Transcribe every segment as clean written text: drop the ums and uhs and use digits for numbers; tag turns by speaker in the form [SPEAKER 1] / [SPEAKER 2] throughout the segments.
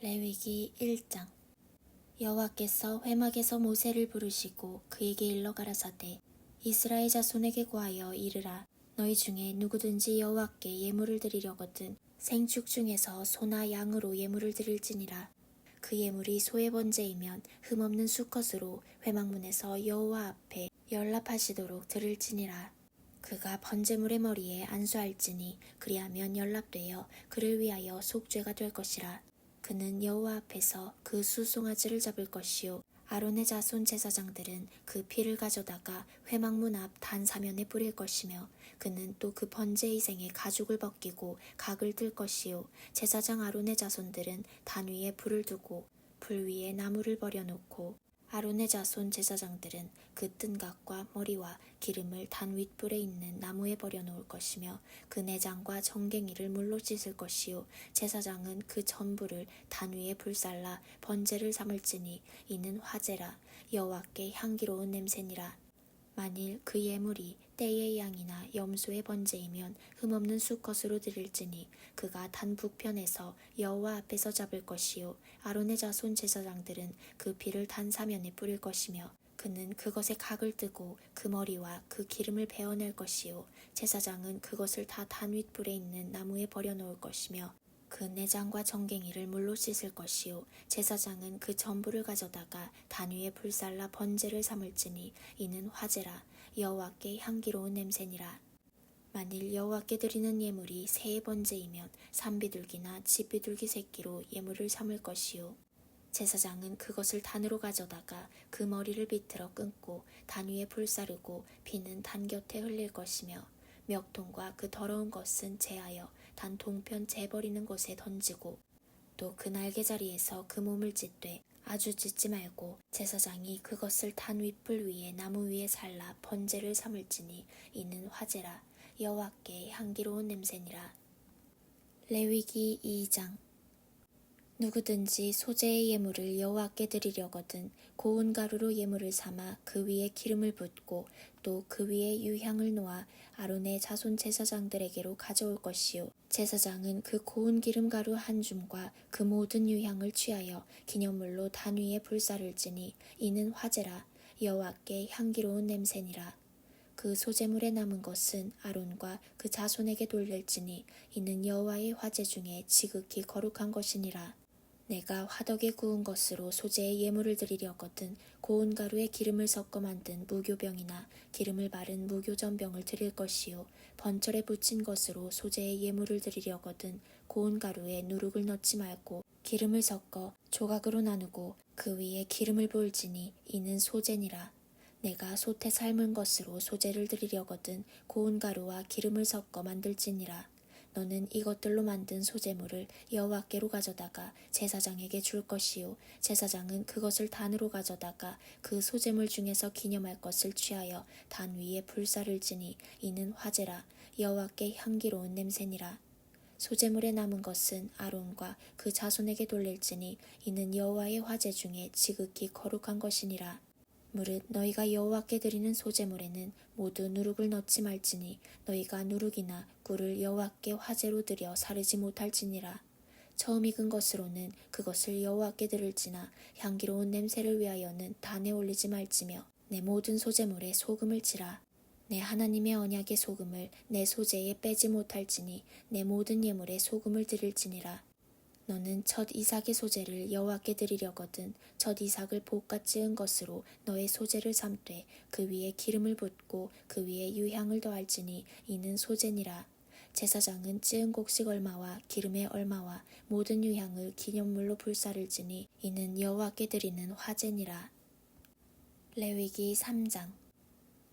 [SPEAKER 1] 레위기 1장. 여호와께서 회막에서 모세를 부르시고 그에게 일러 가라사대 이스라엘 자손에게 고하여 이르라. 너희 중에 누구든지 여호와께 예물을 드리려거든 생축 중에서 소나 양으로 예물을 드릴지니라. 그 예물이 소의 번제이면 흠없는 수컷으로 회막문에서 여호와 앞에 연락하시도록 드릴지니라. 그가 번제물의 머리에 안수할지니 그리하면 연락되어 그를 위하여 속죄가 될 것이라. 그는 여호와 앞에서 그 수송아지를 잡을 것이요 아론의 자손 제사장들은 그 피를 가져다가 회막문 앞 단 사면에 뿌릴 것이며 그는 또 그 번제 희생의 가죽을 벗기고 각을 뜰 것이요 제사장 아론의 자손들은 단 위에 불을 두고 불 위에 나무를 버려놓고 아론의 자손 제사장들은 그 뜬 각과 머리와 기름을 단 윗불에 있는 나무에 버려놓을 것이며 그 내장과 정갱이를 물로 씻을 것이요 제사장은 그 전부를 단 위에 불살라 번제를 삼을지니 이는 화제라. 여호와께 향기로운 냄새니라. 만일 그 예물이 떼의 양이나 염소의 번제이면 흠없는 수컷으로 드릴지니 그가 단 북편에서 여호와 앞에서 잡을 것이요 아론의 자손 제사장들은 그 피를 단 사면에 뿌릴 것이며 그는 그것에 각을 뜨고 그 머리와 그 기름을 베어낼 것이요 제사장은 그것을 다 단 윗불에 있는 나무에 버려놓을 것이며 그 내장과 정갱이를 물로 씻을 것이요 제사장은 그 전부를 가져다가 단 위에 불살라 번제를 삼을지니 이는 화제라. 여호와께 향기로운 냄새니라. 만일 여호와께 드리는 예물이 새의 번제이면 산비둘기나 집비둘기 새끼로 예물을 삼을 것이요 제사장은 그것을 단으로 가져다가 그 머리를 비틀어 끊고 단 위에 불사르고 피는 단 곁에 흘릴 것이며 멱통과 그 더러운 것은 제하여 단 동편 재버리는 곳에 던지고 또 그 날개자리에서 그 몸을 찢되 아주 찢지 말고 제사장이 그것을 단 윗불 위에 나무 위에 살라 번제를 삼을지니 이는 화제라. 여호와께 향기로운 냄새니라. 레위기 2장. 누구든지 소제의 예물을 여호와께 드리려거든 고운 가루로 예물을 삼아 그 위에 기름을 붓고 또 그 위에 유향을 놓아 아론의 자손 제사장들에게로 가져올 것이요 제사장은 그 고운 기름 가루 한 줌과 그 모든 유향을 취하여 기념물로 단 위에 불사를지니 이는 화제라. 여호와께 향기로운 냄새니라. 그 소제물에 남은 것은 아론과 그 자손에게 돌릴지니 이는 여호와의 화제 중에 지극히 거룩한 것이니라. 내가 화덕에 구운 것으로 소제의 예물을 드리려거든 고운 가루에 기름을 섞어 만든 무교병이나 기름을 바른 무교전병을 드릴 것이요 번철에 붙인 것으로 소제의 예물을 드리려거든 고운 가루에 누룩을 넣지 말고 기름을 섞어 조각으로 나누고 그 위에 기름을 부을지니 이는 소제니라. 내가 솥에 삶은 것으로 소제를 드리려거든 고운 가루와 기름을 섞어 만들지니라. 너는 이것들로 만든 소제물을 여호와께로 가져다가 제사장에게 줄 것이요 제사장은 그것을 단으로 가져다가 그 소제물 중에서 기념할 것을 취하여 단 위에 불사를지니 이는 화제라. 여호와께 향기로운 냄새니라. 소제물에 남은 것은 아론과 그 자손에게 돌릴지니 이는 여호와의 화제 중에 지극히 거룩한 것이니라. 무릇 너희가 여호와께 드리는 소제물에는 모두 누룩을 넣지 말지니 너희가 누룩이나 꿀을 여호와께 화제로 드려 사르지 못할지니라. 처음 익은 것으로는 그것을 여호와께 드릴지나 향기로운 냄새를 위하여는 단에 올리지 말지며 내 모든 소제물에 소금을 치라. 내 하나님의 언약의 소금을 내 소제에 빼지 못할지니 내 모든 예물에 소금을 드릴지니라. 너는 첫 이삭의 소제를 여호와께 드리려거든 첫 이삭을 볶아 찌은 것으로 너의 소제를 삼되 그 위에 기름을 붓고 그 위에 유향을 더할지니 이는 소제니라. 제사장은 찌은 곡식 얼마와 기름의 얼마와 모든 유향을 기념물로 불사를지니 이는 여호와께 드리는 화제니라. 레위기 3장.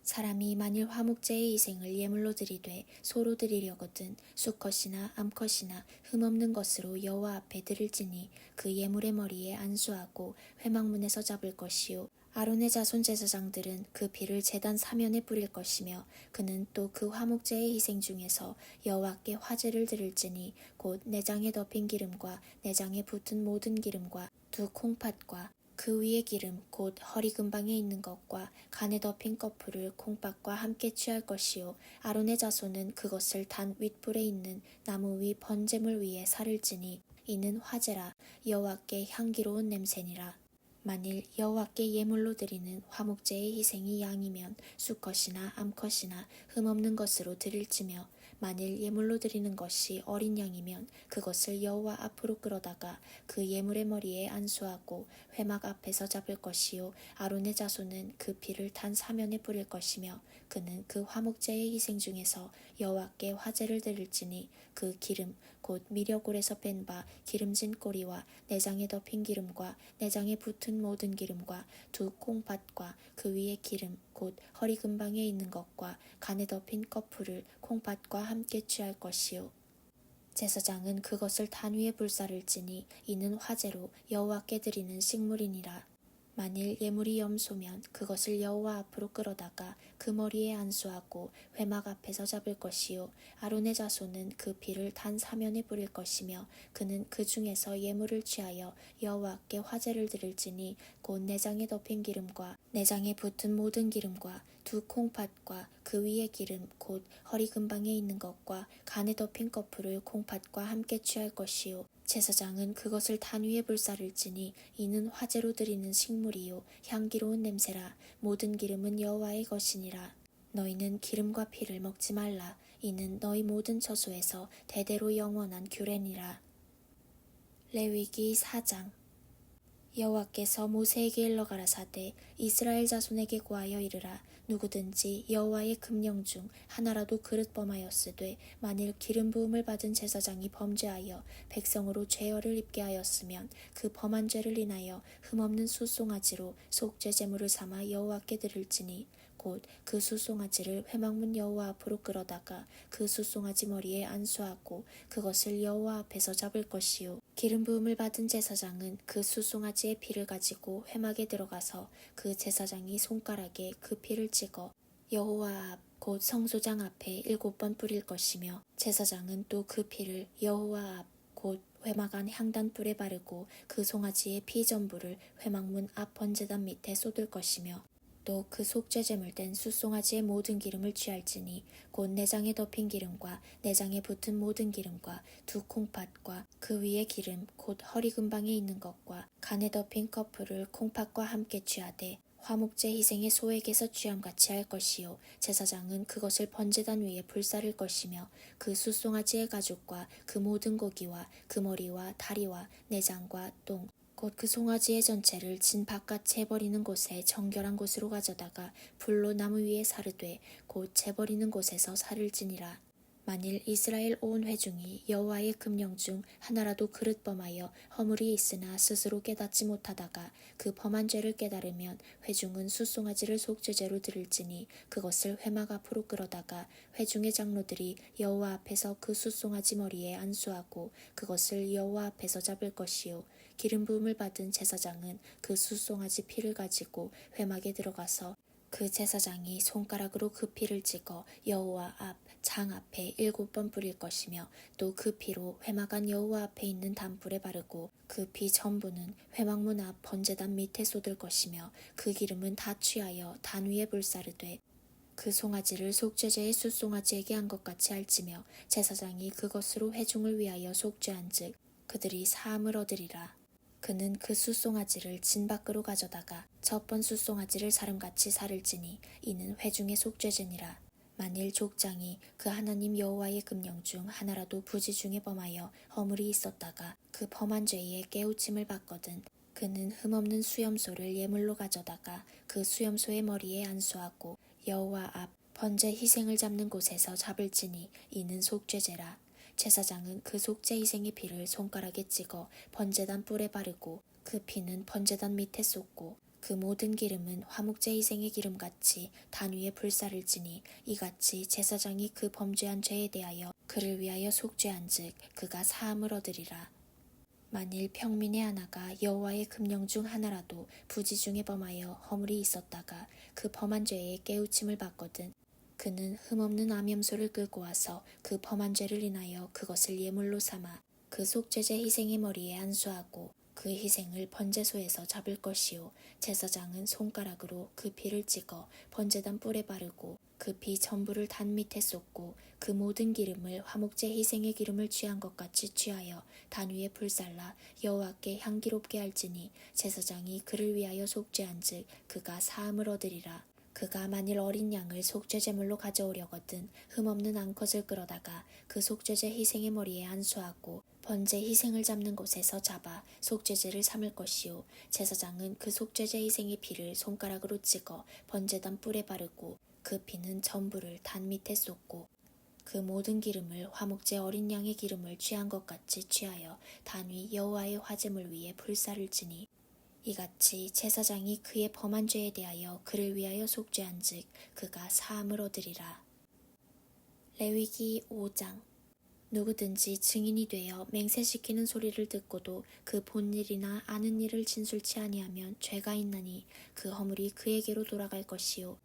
[SPEAKER 1] 사람이 만일 화목제의 희생을 예물로 드리되 소로 드리려거든 수컷이나 암컷이나 흠없는 것으로 여호와 앞에 드릴지니 그 예물의 머리에 안수하고 회막문에서 잡을 것이요 아론의 자손 제사장들은 그 피를 제단 사면에 뿌릴 것이며 그는 또 그 화목제의 희생 중에서 여호와께 화제를 드릴지니 곧 내장에 덮인 기름과 내장에 붙은 모든 기름과 두 콩팥과 그 위의 기름 곧 허리 근방에 있는 것과 간에 덮인 꺼풀을 콩팥과 함께 취할 것이요 아론의 자손은 그것을 단 윗불에 있는 나무 위 번제물 위에 사를지니 이는 화제라 여호와께 향기로운 냄새니라. 만일 여호와께 예물로 드리는 화목제의 희생이 양이면 수컷이나 암컷이나 흠없는 것으로 드릴지며 만일 예물로 드리는 것이 어린 양이면 그것을 여호와 앞으로 끌어다가 그 예물의 머리에 안수하고 회막 앞에서 잡을 것이요 아론의 자손은 그 피를 탄 사면에 뿌릴 것이며 그는 그 화목제의 희생 중에서 여호와께 화제를 드릴지니 그 기름 곧 미려골에서 뺀 바 기름진 꼬리와 내장에 덮인 기름과 내장에 붙은 모든 기름과 두 콩팥과 그 위에 기름 곧 허리 근방에 있는 것과 간에 덮인 꺼풀을 콩팥과 함께 취할 것이요 제사장은 그것을 탄 위에 불사를 찌니 이는 화제로 여호와께 드리는 식물이니라. 만일 예물이 염소면 그것을 여호와 앞으로 끌어다가 그 머리에 안수하고 회막 앞에서 잡을 것이요 아론의 자손은 그 피를 단 사면에 뿌릴 것이며 그는 그 중에서 예물을 취하여 여호와께 화제를 드릴지니 곧 내장에 덮인 기름과 내장에 붙은 모든 기름과 두 콩팥과 그 위에 기름 곧 허리 근방에 있는 것과 간에 덮인 꺼풀을 콩팥과 함께 취할 것이요 제사장은 그것을 탄 위에 불사를 찌니 이는 화제로 드리는 식물이요 향기로운 냄새라. 모든 기름은 여호와의 것이니라. 너희는 기름과 피를 먹지 말라. 이는 너희 모든 처소에서 대대로 영원한 규례니라. 레위기 4장. 여호와께서 모세에게 일러 가라사대 이스라엘 자손에게 고하여 이르라. 누구든지 여호와의 금령 중 하나라도 그릇 범하였으되 만일 기름 부음을 받은 제사장이 범죄하여 백성으로 죄어를 입게 하였으면 그 범한 죄를 인하여 흠없는 숫송아지로 속죄 제물을 삼아 여호와께 드릴지니 곧 그 숫송아지를 회막문 여호와 앞으로 끌어다가 그 숫송아지 머리에 안수하고 그것을 여호와 앞에서 잡을 것이요 기름 부음을 받은 제사장은 그 숫송아지의 피를 가지고 회막에 들어가서 그 제사장이 손가락에 그 피를 찍어 여호와 앞 곧 성소장 앞에 7번 뿌릴 것이며 제사장은 또 그 피를 여호와 앞 곧 회막 안 향단불에 바르고 그 송아지의 피 전부를 회막문 앞 번제단 밑에 쏟을 것이며 또 그 속죄제물 된 숫송아지의 모든 기름을 취할지니 곧 내장에 덮인 기름과 내장에 붙은 모든 기름과 두 콩팥과 그 위에 기름 곧 허리 근방에 있는 것과 간에 덮인 꺼풀을 콩팥과 함께 취하되 화목제 희생의 소액에서 취함같이 할 것이요 제사장은 그것을 번제단 위에 불사를 것이며 그 숫송아지의 가죽과 그 모든 고기와 그 머리와 다리와 내장과 똥 곧 그 송아지의 전체를 진 바깥 재버리는 곳에 정결한 곳으로 가져다가 불로 나무 위에 사르되 곧 재버리는 곳에서 살을 지니라. 만일 이스라엘 온 회중이 여호와의 금령 중 하나라도 그릇 범하여 허물이 있으나 스스로 깨닫지 못하다가 그 범한 죄를 깨달으면 회중은 숫송아지를 속죄제로 드릴지니 그것을 회막 앞으로 끌어다가 회중의 장로들이 여호와 앞에서 그 숫송아지 머리에 안수하고 그것을 여호와 앞에서 잡을 것이요 기름 부음을 받은 제사장은 그 숫송아지 피를 가지고 회막에 들어가서 그 제사장이 손가락으로 그 피를 찍어 여호와 앞 장 앞에 7번 뿌릴 것이며 또 그 피로 회막 안 여호와 앞에 있는 단불에 바르고 그 피 전부는 회막문 앞 번제단 밑에 쏟을 것이며 그 기름은 다 취하여 단 위에 불사르되 그 송아지를 속죄제의 숫송아지에게 한 것 같이 할지며 제사장이 그것으로 회중을 위하여 속죄한즉 그들이 사함을 얻으리라. 그는 그 숫송아지를 진 밖으로 가져다가 첫 번 숫송아지를 사름같이 살을지니 이는 회중의 속죄제니라. 만일 족장이 그 하나님 여호와의 금령 중 하나라도 부지 중에 범하여 허물이 있었다가 그 범한 죄에 깨우침을 받거든 그는 흠없는 수염소를 예물로 가져다가 그 수염소의 머리에 안수하고 여호와 앞 번제 희생을 잡는 곳에서 잡을지니 이는 속죄제라. 제사장은 그 속죄 희생의 피를 손가락에 찍어 번제단 뿔에 바르고 그 피는 번제단 밑에 쏟고 그 모든 기름은 화목제 희생의 기름같이 단 위에 불사를 지니 이같이 제사장이 그 범죄한 죄에 대하여 그를 위하여 속죄한즉 그가 사함을 얻으리라. 만일 평민의 하나가 여호와의 금령 중 하나라도 부지 중에 범하여 허물이 있었다가 그 범한 죄에 깨우침을 받거든 그는 흠없는 암염소를 끌고 와서 그 범한 죄를 인하여 그것을 예물로 삼아 그 속죄제 희생의 머리에 안수하고 그 희생을 번제소에서 잡을 것이요 제사장은 손가락으로 그 피를 찍어 번제단 뿔에 바르고 그 피 전부를 단 밑에 쏟고 그 모든 기름을 화목제 희생의 기름을 취한 것 같이 취하여 단 위에 불살라 여호와께 향기롭게 할지니 제사장이 그를 위하여 속죄한즉 그가 사함을 얻으리라. 그가 만일 어린 양을 속죄 제물로 가져오려거든 흠없는 암컷을 끌어다가 그 속죄제 희생의 머리에 안수하고 번제 희생을 잡는 곳에서 잡아 속죄제를 삼을 것이요 제사장은 그 속죄제 희생의 피를 손가락으로 찍어 번제단 뿔에 바르고 그 피는 전부를 단 밑에 쏟고 그 모든 기름을 화목제 어린 양의 기름을 취한 것 같이 취하여 단 위 여호와의 화제물 위에 불사를지니 이같이 제사장이 그의 범한 죄에 대하여 그를 위하여 속죄한즉 그가 사함을 얻으리라. 레위기 5장. 누구든지 증인이 되어 맹세시키는 소리를 듣고도 그 본 일이나 아는 일을 진술치 아니하면 죄가 있나니 그 허물이 그에게로 돌아갈 것이요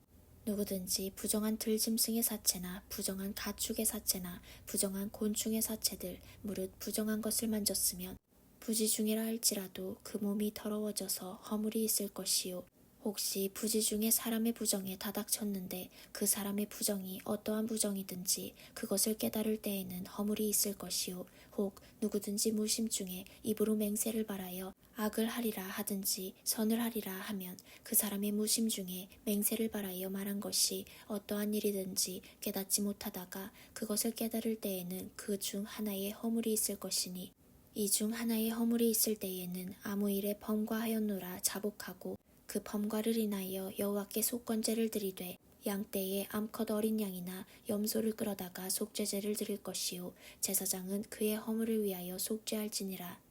[SPEAKER 1] 누구든지 부정한 들짐승의 사체나 부정한 가축의 사체나 부정한 곤충의 사체들 무릇 부정한 것을 만졌으면 부지중이라 할지라도 그 몸이 더러워져서 허물이 있을 것이요 혹시 부지중에 사람의 부정에 다닥쳤는데 그 사람의 부정이 어떠한 부정이든지 그것을 깨달을 때에는 허물이 있을 것이요 혹 누구든지 무심 중에 입으로 맹세를 발하여 악을 하리라 하든지 선을 하리라 하면 그 사람의 무심 중에 맹세를 발하여 말한 것이 어떠한 일이든지 깨닫지 못하다가 그것을 깨달을 때에는 그 중 하나의 허물이 있을 것이니 이 중 하나의 허물이 있을 때에는 아무 일에 범과하였노라 자복하고 그 범과를 인하여 여호와께 속건제를 드리되 양떼의 암컷 어린 양이나 염소를 끌어다가 속죄제를 드릴 것이요 제사장은 그의 허물을 위하여 속죄할지니라.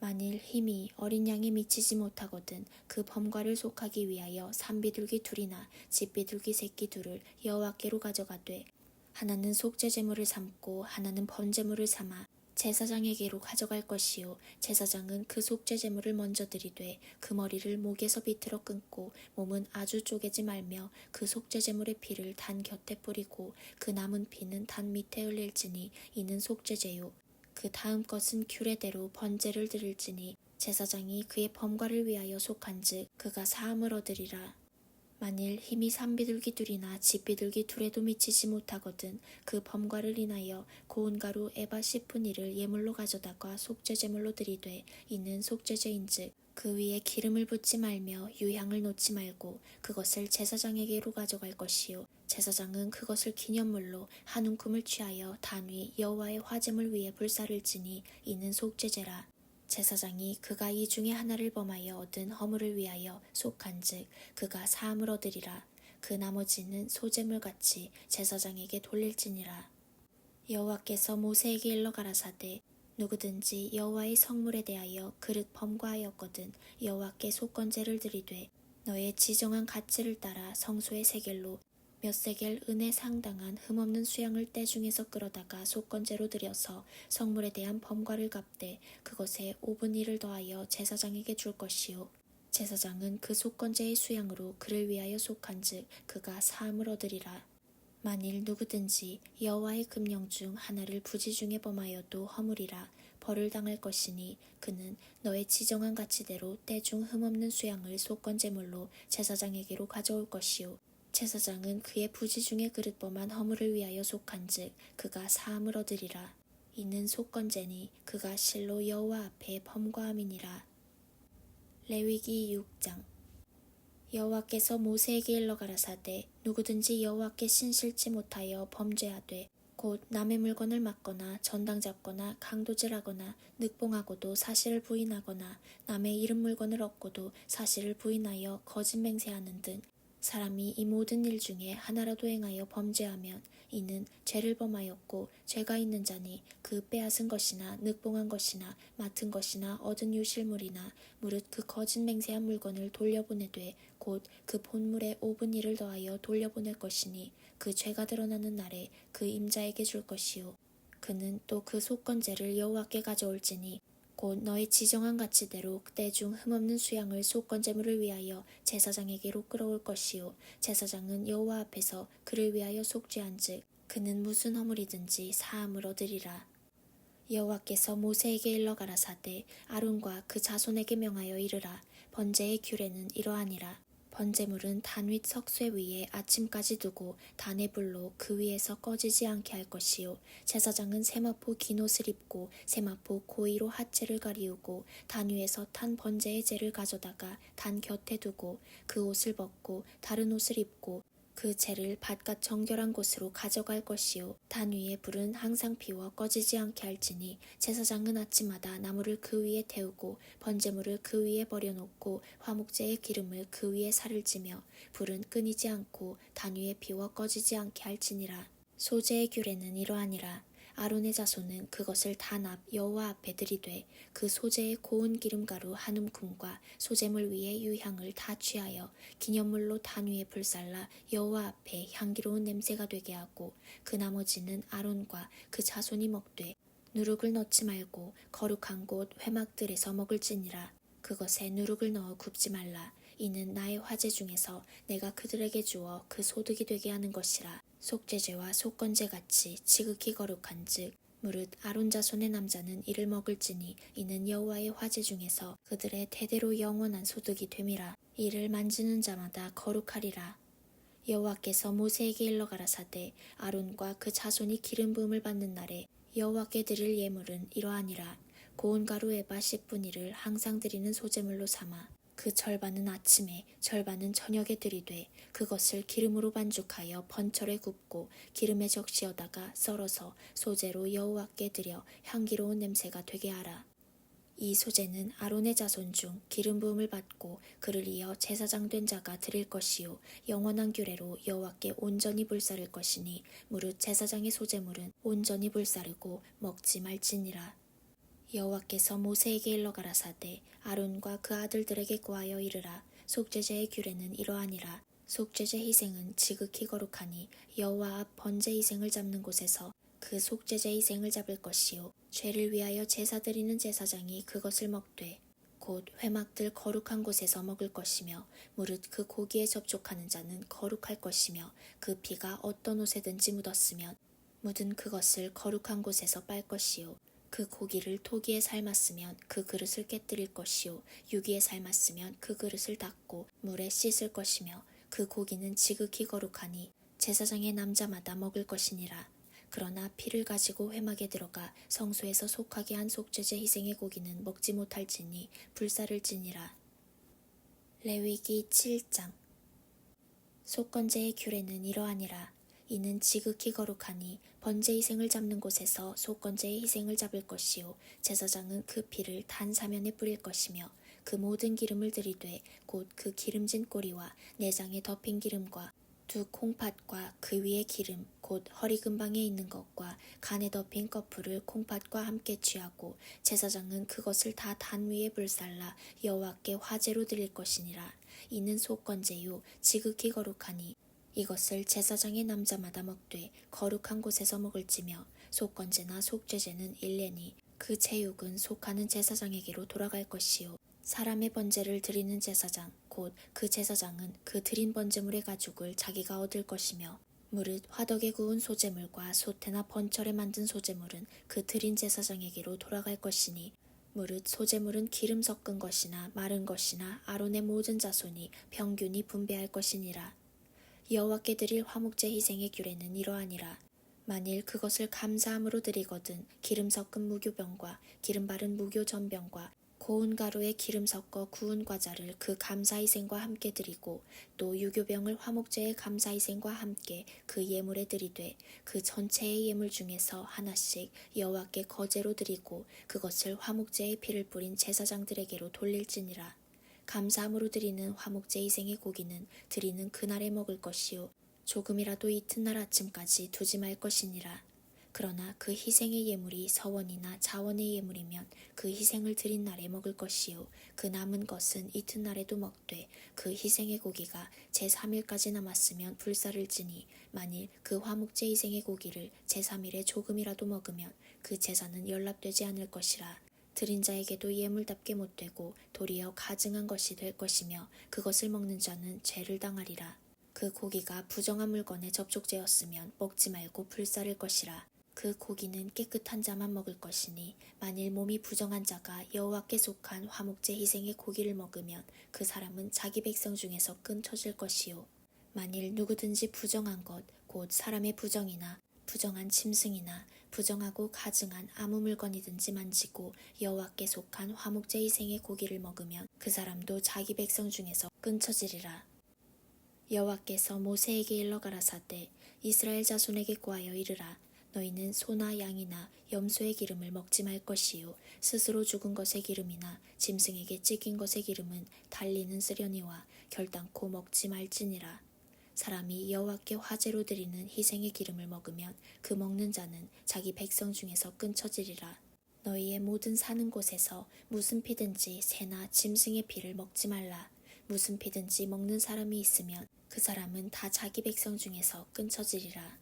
[SPEAKER 1] 만일 힘이 어린 양에 미치지 못하거든 그 범과를 속하기 위하여 산비둘기 둘이나 집비둘기 새끼 둘을 여호와께로 가져가되 하나는 속죄제물을 삼고 하나는 번제물을 삼아 제사장에게로 가져갈 것이요 제사장은 그 속죄제물을 먼저 드리되 그 머리를 목에서 비틀어 끊고 몸은 아주 쪼개지 말며 그 속죄제물의 피를 단 곁에 뿌리고 그 남은 피는 단 밑에 흘릴지니 이는 속죄제요 그 다음 것은 규례대로 번제를 드릴지니 제사장이 그의 범과를 위하여 속한즉 그가 사함을 얻으리라. 만일 힘이 산비둘기 둘이나 집비둘기 둘에도 미치지 못하거든 그 범과를 인하여 고운 가루 에바 10분의1을 예물로 가져다가 속죄제물로 드리되 이는 속죄제인즉 그 위에 기름을 붓지 말며 유향을 놓지 말고 그것을 제사장에게로 가져갈 것이요 제사장은 그것을 기념물로 한 움큼을 취하여 단 위 여호와의 화제물 위에 불사를지니 이는 속죄제라. 제사장이 그가 이 중에 하나를 범하여 얻은 허물을 위하여 속한즉 그가 사함을 얻으리라. 그 나머지는 소제물같이 제사장에게 돌릴지니라. 여호와께서 모세에게 일러 가라사대 누구든지 여호와의 성물에 대하여 그릇 범과하였거든 여호와께 속건제를 드리되 너의 지정한 가치를 따라 성소의 세겔로 몇 세겔 은에 상당한 흠없는 수양을 때 중에서 끌어다가 속건제로 드려서 성물에 대한 범과를 갚되 그것에 5분의1을 더하여 제사장에게 줄 것이요 제사장은 그 속건제의 수양으로 그를 위하여 속한즉 그가 사함을 얻으리라. 만일 누구든지 여호와의 금령 중 하나를 부지중에 범하여도 허물이라 벌을 당할 것이니 그는 너의 지정한 가치대로 때중 흠없는 수양을 속건제물로 제사장에게로 가져올 것이요 제사장은 그의 부지중에 그릇 범한 허물을 위하여 속한즉 그가 사함을 얻으리라. 이는 속건제니 그가 실로 여호와 앞에 범과함이니라. 레위기 6장. 여호와께서 모세에게 일러 가라사대 누구든지 여호와께 신실치 못하여 범죄하되 곧 남의 물건을 막거나 전당 잡거나 강도질하거나 늑봉하고도 사실을 부인하거나 남의 잃은 물건을 얻고도 사실을 부인하여 거짓 맹세하는 등 사람이 이 모든 일 중에 하나라도 행하여 범죄하면 이는 죄를 범하였고 죄가 있는 자니 그 빼앗은 것이나 늑봉한 것이나 맡은 것이나 얻은 유실물이나 무릇 그 거짓 맹세한 물건을 돌려보내되 곧 그 본물의 5분의1을 더하여 돌려보낼 것이니 그 죄가 드러나는 날에 그 임자에게 줄 것이요 그는 또 그 속건제를 여호와께 가져올지니 곧 너의 지정한 가치대로 때중 흠없는 수양을 속건제물을 위하여 제사장에게로 끌어올 것이요 제사장은 여호와 앞에서 그를 위하여 속죄한즉 그는 무슨 허물이든지 사함을 얻으리라. 여호와께서 모세에게 일러 가라사대 아론과 그 자손에게 명하여 이르라. 번제의 규례는 이러하니라. 번제물은 단 윗 석쇠 위에 아침까지 두고 단의 불로 그 위에서 꺼지지 않게 할 것이요. 제사장은 세마포 긴 옷을 입고 세마포 고이로 하체를 가리우고 단 위에서 탄 번제의 재를 가져다가 단 곁에 두고 그 옷을 벗고 다른 옷을 입고 그 재를 바깥 정결한 곳으로 가져갈 것이요. 단 위에 불은 항상 피워 꺼지지 않게 할지니 제사장은 아침마다 나무를 그 위에 태우고 번제물을 그 위에 버려놓고 화목제의 기름을 그 위에 살을 찌며 불은 끊이지 않고 단 위에 피워 꺼지지 않게 할지니라. 소제의 규례는 이러하니라. 아론의 자손은 그것을 단합 여호와 앞에 드리되 그 소제의 고운 기름가루 한 움큼과 소제물 위에 유향을 다 취하여 기념물로 단 위에 불살라 여호와 앞에 향기로운 냄새가 되게 하고 그 나머지는 아론과 그 자손이 먹되 누룩을 넣지 말고 거룩한 곳 회막들에서 먹을지니라. 그것에 누룩을 넣어 굽지 말라. 이는 나의 화제 중에서 내가 그들에게 주어 그 소득이 되게 하는 것이라. 속죄제와 속건제 같이 지극히 거룩한즉 무릇 아론 자손의 남자는 이를 먹을지니 이는 여호와의 화제 중에서 그들의 대대로 영원한 소득이 됨이라. 이를 만지는 자마다 거룩하리라. 여호와께서 모세에게 일러 가라사대 아론과 그 자손이 기름 부음을 받는 날에 여호와께 드릴 예물은 이러하니라. 고운 가루 에바 10분의를 항상 드리는 소제물로 삼아 그 절반은 아침에 절반은 저녁에 드리되 그것을 기름으로 반죽하여 번철에 굽고 기름에 적시어다가 썰어서 소제로 여호와께 드려 향기로운 냄새가 되게 하라. 이 소제는 아론의 자손 중 기름 부음을 받고 그를 이어 제사장 된 자가 드릴 것이요 영원한 규례로 여호와께 온전히 불사를 것이니 무릇 제사장의 소제물은 온전히 불사르고 먹지 말지니라. 여호와께서 모세에게 일러 가라사대 아론과 그 아들들에게 고하여 이르라. 속죄제의 규례는 이러하니라. 속죄제 희생은 지극히 거룩하니 여호와 앞 번제 희생을 잡는 곳에서 그 속죄제 희생을 잡을 것이요 죄를 위하여 제사 드리는 제사장이 그것을 먹되 곧 회막들 거룩한 곳에서 먹을 것이며 무릇 그 고기에 접촉하는 자는 거룩할 것이며 그 피가 어떤 옷에든지 묻었으면 묻은 그것을 거룩한 곳에서 빨 것이요 그 고기를 토기에 삶았으면 그 그릇을 깨뜨릴 것이요 유기에 삶았으면 그 그릇을 닦고 물에 씻을 것이며 그 고기는 지극히 거룩하니 제사장의 남자마다 먹을 것이니라. 그러나 피를 가지고 회막에 들어가 성소에서 속하게 한 속죄제 희생의 고기는 먹지 못할지니 불사를지니라. 레위기 7장. 속건제의 규례는 이러하니라. 이는 지극히 거룩하니 번제 희생을 잡는 곳에서 속건제의 희생을 잡을 것이요 제사장은 그 피를 단 사면에 뿌릴 것이며 그 모든 기름을 들이되 곧 그 기름진 꼬리와 내장에 덮인 기름과 두 콩팥과 그 위에 기름 곧 허리 근방에 있는 것과 간에 덮인 거풀을 콩팥과 함께 취하고 제사장은 그것을 다 단 위에 불살라 여호와께 화제로 드릴 것이니라. 이는 속건제요 지극히 거룩하니 이것을 제사장의 남자마다 먹되 거룩한 곳에서 먹을지며 속건제나 속죄제는 일례니 그 제육은 속하는 제사장에게로 돌아갈 것이요 사람의 번제를 드리는 제사장 곧 그 제사장은 그 드린 번제물의 가죽을 자기가 얻을 것이며 무릇 화덕에 구운 소제물과 소태나 번철에 만든 소제물은 그 드린 제사장에게로 돌아갈 것이니 무릇 소제물은 기름 섞은 것이나 마른 것이나 아론의 모든 자손이 평균이 분배할 것이니라. 여호와께 드릴 화목제 희생의 규례는 이러하니라. 만일 그것을 감사함으로 드리거든 기름 섞은 무교병과 기름 바른 무교전병과 고운 가루에 기름 섞어 구운 과자를 그 감사희생과 함께 드리고 또 유교병을 화목제의 감사희생과 함께 그 예물에 드리되 그 전체의 예물 중에서 하나씩 여호와께 거제로 드리고 그것을 화목제의 피를 뿌린 제사장들에게로 돌릴지니라. 감사함으로 드리는 화목제 희생의 고기는 드리는 그날에 먹을 것이요 조금이라도 이튿날 아침까지 두지 말 것이니라. 그러나 그 희생의 예물이 서원이나 자원의 예물이면 그 희생을 드린 날에 먹을 것이요 그 남은 것은 이튿날에도 먹되 그 희생의 고기가 제3일까지 남았으면 불사를지니 만일 그 화목제 희생의 고기를 제3일에 조금이라도 먹으면 그 제사는 연락되지 않을 것이라. 드린 자에게도 예물답게 못되고 도리어 가증한 것이 될 것이며 그것을 먹는 자는 죄를 당하리라. 그 고기가 부정한 물건에 접촉되었으면 먹지 말고 불사를 것이라. 그 고기는 깨끗한 자만 먹을 것이니 만일 몸이 부정한 자가 여호와께 속한 화목제 희생의 고기를 먹으면 그 사람은 자기 백성 중에서 끊쳐질 것이요 만일 누구든지 부정한 것 곧 사람의 부정이나 부정한 짐승이나 부정하고 가증한 아무 물건이든지 만지고 여호와께 속한 화목제 희생의 고기를 먹으면 그 사람도 자기 백성 중에서 끊쳐지리라. 여호와께서 모세에게 일러 가라사대 이스라엘 자손에게 고하여 이르라. 너희는 소나 양이나 염소의 기름을 먹지 말 것이요 스스로 죽은 것의 기름이나 짐승에게 찢긴 것의 기름은 달리는 쓰려니와 결단코 먹지 말지니라. 사람이 여호와께 화제로 드리는 희생의 기름을 먹으면 그 먹는 자는 자기 백성 중에서 끊쳐지리라. 너희의 모든 사는 곳에서 무슨 피든지 새나 짐승의 피를 먹지 말라. 무슨 피든지 먹는 사람이 있으면 그 사람은 다 자기 백성 중에서 끊쳐지리라.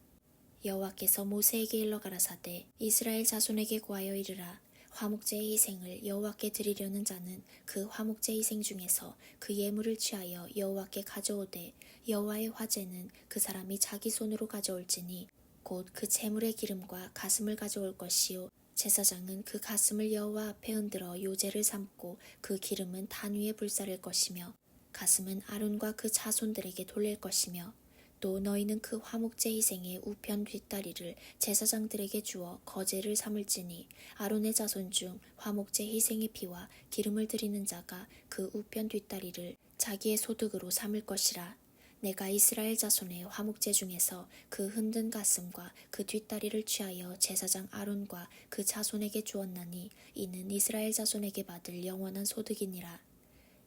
[SPEAKER 1] 여호와께서 모세에게 일러 가라사대 이스라엘 자손에게 고하여 이르라. 화목제의 희생을 여호와께 드리려는 자는 그 화목제 희생 중에서 그 예물을 취하여 여호와께 가져오되 여호와의 화제는 그 사람이 자기 손으로 가져올지니 곧 그 제물의 기름과 가슴을 가져올 것이요 제사장은 그 가슴을 여호와 앞에 흔들어 요제를 삼고 그 기름은 단 위에 불사를 것이며 가슴은 아론과 그 자손들에게 돌릴 것이며 또 너희는 그 화목제 희생의 우편 뒷다리를 제사장들에게 주어 거제를 삼을지니 아론의 자손 중 화목제 희생의 피와 기름을 드리는 자가 그 우편 뒷다리를 자기의 소득으로 삼을 것이라. 내가 이스라엘 자손의 화목제 중에서 그 흔든 가슴과 그 뒷다리를 취하여 제사장 아론과 그 자손에게 주었나니 이는 이스라엘 자손에게 받을 영원한 소득이니라.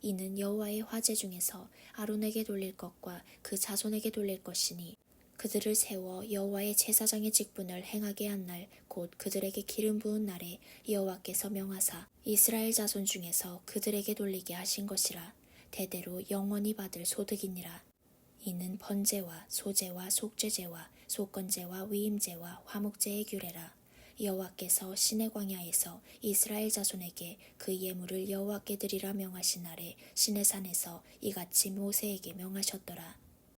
[SPEAKER 1] 이는 여호와의 화제 중에서 아론에게 돌릴 것과 그 자손에게 돌릴 것이니 그들을 세워 여호와의 제사장의 직분을 행하게 한 날 곧 그들에게 기름 부은 날에 여호와께서 명하사 이스라엘 자손 중에서 그들에게 돌리게 하신 것이라. 대대로 영원히 받을 소득이니라. 이는 번제와 소제와 속죄제와 속건제와 위임제와 화목제의 규례라. 여호와께서 시내 광야에서 이스라엘 자손에게 그 예물을 여호와께 드리라 명하신 날에 시내산에서 이같이 모세에게 명하셨더라.